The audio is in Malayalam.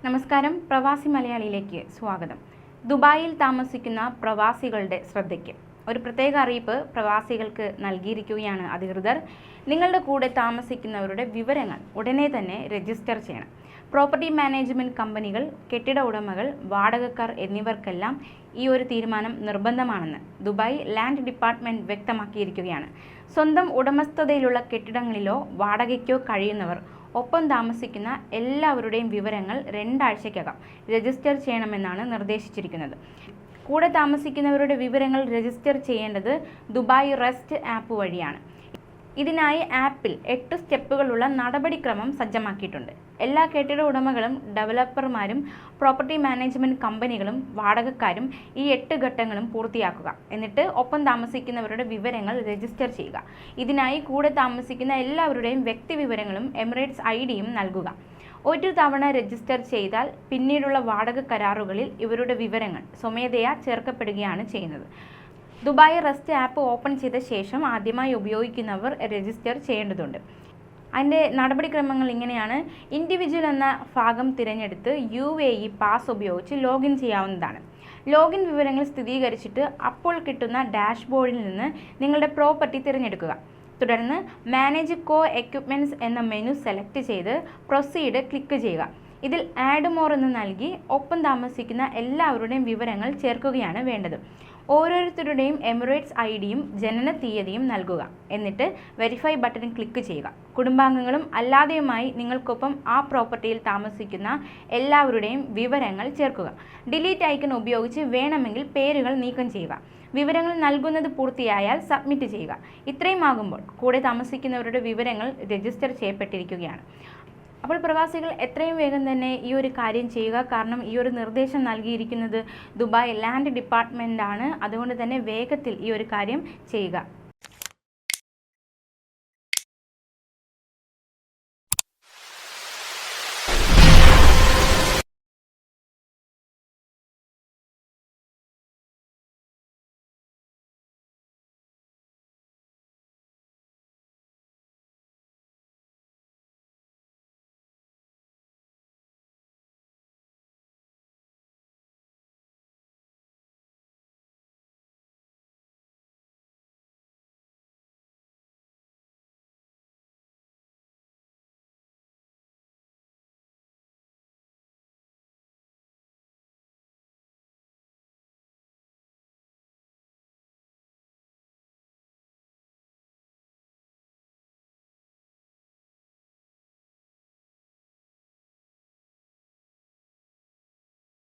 നമസ്കാരം, പ്രവാസി മലയാളിയിലേക്ക് സ്വാഗതം. ദുബായിൽ താമസിക്കുന്ന പ്രവാസികളുടെ ശ്രദ്ധയ്ക്ക് ഒരു പ്രത്യേക അറിയിപ്പ് പ്രവാസികൾക്ക് നൽകിയിരിക്കുകയാണ് അധികൃതർ. നിങ്ങളുടെ കൂടെ താമസിക്കുന്നവരുടെ വിവരങ്ങൾ ഉടനെ തന്നെ രജിസ്റ്റർ ചെയ്യണം. പ്രോപ്പർട്ടി മാനേജ്മെൻറ്റ് കമ്പനികൾ, കെട്ടിട ഉടമകൾ, വാടകക്കാർ എന്നിവർക്കെല്ലാം ഈ ഒരു തീരുമാനം നിർബന്ധമാണെന്ന് ദുബായ് ലാൻഡ് ഡിപ്പാർട്ട്മെൻറ്റ് വ്യക്തമാക്കിയിരിക്കുകയാണ്. സ്വന്തം ഉടമസ്ഥതയിലുള്ള കെട്ടിടങ്ങളിലോ വാടകയ്ക്കോ കഴിയുന്നവർ ഒപ്പം താമസിക്കുന്ന എല്ലാവരുടെയും വിവരങ്ങൾ 2 ആഴ്ചയ്ക്കകം രജിസ്റ്റർ ചെയ്യണമെന്നാണ് നിർദ്ദേശിച്ചിരിക്കുന്നത്. കൂടെ താമസിക്കുന്നവരുടെ വിവരങ്ങൾ രജിസ്റ്റർ ചെയ്യേണ്ടത് ദുബായ് റെസ്റ്റ് ആപ്പ് വഴിയാണ്. ഇതിനായി ആപ്പിൽ 8 സ്റ്റെപ്പുകളുള്ള നടപടിക്രമം സജ്ജമാക്കിയിട്ടുണ്ട്. എല്ലാ കെട്ടിട ഉടമകളും, ഡെവലപ്പർമാരും, പ്രോപ്പർട്ടി മാനേജ്മെൻറ്റ് കമ്പനികളും, വാടകക്കാരും ഈ 8 ഘട്ടങ്ങളും പൂർത്തിയാക്കുക. എന്നിട്ട് ഒപ്പം താമസിക്കുന്നവരുടെ വിവരങ്ങൾ രജിസ്റ്റർ ചെയ്യുക. ഇതിനായി കൂടെ താമസിക്കുന്ന എല്ലാവരുടെയും വ്യക്തി വിവരങ്ങളും എമിറേറ്റ്സ് ഐഡിയും നൽകുക. ഒരു തവണ രജിസ്റ്റർ ചെയ്താൽ പിന്നീടുള്ള വാടക കരാറുകളിൽ ഇവരുടെ വിവരങ്ങൾ സ്വമേധയാ ചേർക്കപ്പെടുകയാണ് ചെയ്യുന്നത്. ദുബായ് റെസ്റ്റ് ആപ്പ് ഓപ്പൺ ചെയ്ത ശേഷം ആദ്യമായി ഉപയോഗിക്കുന്നവർ രജിസ്റ്റർ ചെയ്യേണ്ടതുണ്ട്. അതിൻ്റെ നടപടിക്രമങ്ങൾ ഇങ്ങനെയാണ്. ഇൻഡിവിജ്വൽ എന്ന ഭാഗം തിരഞ്ഞെടുത്ത് UAE പാസ് ഉപയോഗിച്ച് ലോഗിൻ ചെയ്യാവുന്നതാണ്. ലോഗിൻ വിവരങ്ങൾ സ്ഥിരീകരിച്ചിട്ട് അപ്പോൾ കിട്ടുന്ന ഡാഷ്ബോർഡിൽ നിന്ന് നിങ്ങളുടെ പ്രോപ്പർട്ടി തിരഞ്ഞെടുക്കുക. തുടർന്ന് മാനേജ് കോ എക്യുപ്മെൻറ്റ്സ് എന്ന മെനു സെലക്ട് ചെയ്ത് പ്രൊസീഡ് ക്ലിക്ക് ചെയ്യുക. ഇതിൽ ആഡ് മോർ എന്ന് നൽകി ഒപ്പം താമസിക്കുന്ന എല്ലാവരുടെയും വിവരങ്ങൾ ചേർക്കുകയാണ് വേണ്ടത്. ഓരോരുത്തരുടെയും എമിറേറ്റ്സ് ഐഡിയും ജനന തീയതിയും നൽകുക. എന്നിട്ട് വെരിഫൈ ബട്ടണിൽ ക്ലിക്ക് ചെയ്യുക. കുടുംബാംഗങ്ങളും അല്ലാതെയുമായി നിങ്ങൾക്കൊപ്പം ആ പ്രോപ്പർട്ടിയിൽ താമസിക്കുന്ന എല്ലാവരുടെയും വിവരങ്ങൾ ചേർക്കുക. ഡിലീറ്റ് ഐക്കൺ ഉപയോഗിച്ച് വേണമെങ്കിൽ പേരുകൾ നീക്കം ചെയ്യുക. വിവരങ്ങൾ നൽകുന്നത് പൂർത്തിയായാൽ സബ്മിറ്റ് ചെയ്യുക. ഇത്രയും ആകുമ്പോൾ കൂടെ താമസിക്കുന്നവരുടെ വിവരങ്ങൾ രജിസ്റ്റർ ചെയ്യപ്പെട്ടിരിക്കുകയാണ്. അപ്പോൾ പ്രവാസികൾ എത്രയും വേഗം തന്നെ ഈ ഒരു കാര്യം ചെയ്യുക. കാരണം ഈ ഒരു നിർദ്ദേശം നൽകിയിരിക്കുന്നത് ദുബായ് ലാൻഡ് ഡിപ്പാർട്ട്മെൻറ്റാണ്. അതുകൊണ്ട് തന്നെ വേഗത്തിൽ ഈ ഒരു കാര്യം ചെയ്യുക.